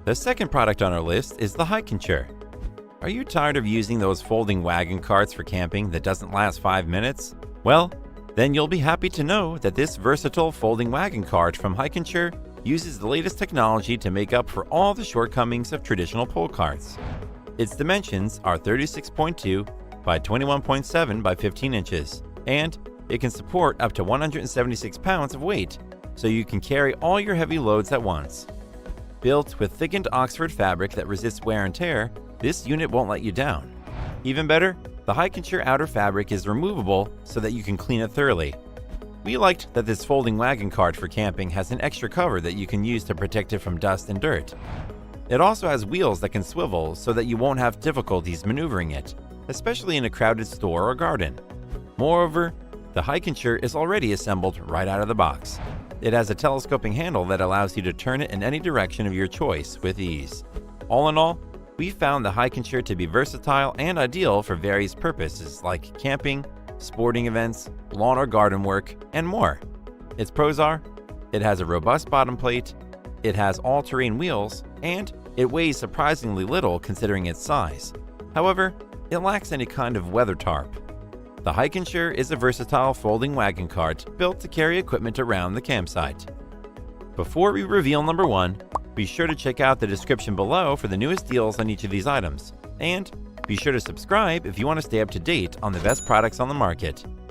The second product on our list is the Hikenture. Are you tired of using those folding wagon carts for camping that doesn't last 5 minutes? Well, then you'll be happy to know that this versatile folding wagon cart from Hikenture uses the latest technology to make up for all the shortcomings of traditional pull carts. Its dimensions are 36.2 by 21.7 by 15 inches, and it can support up to 176 pounds of weight, so you can carry all your heavy loads at once. Built with thickened Oxford fabric that resists wear and tear, this unit won't let you down. Even better, the Hikenture outer fabric is removable so that you can clean it thoroughly. We liked that this folding wagon cart for camping has an extra cover that you can use to protect it from dust and dirt. It also has wheels that can swivel so that you won't have difficulties maneuvering it, especially in a crowded store or garden. Moreover, the Hikenture is already assembled right out of the box. It has a telescoping handle that allows you to turn it in any direction of your choice with ease. All in all, we found the Hikenture to be versatile and ideal for various purposes like camping, sporting events, lawn or garden work, and more. Its pros are, it has a robust bottom plate, it has all-terrain wheels, and it weighs surprisingly little considering its size. However, it lacks any kind of weather tarp. The Hikenture is a versatile folding wagon cart built to carry equipment around the campsite. Before we reveal number 1, be sure to check out the description below for the newest deals on each of these items. And be sure to subscribe if you want to stay up to date on the best products on the market.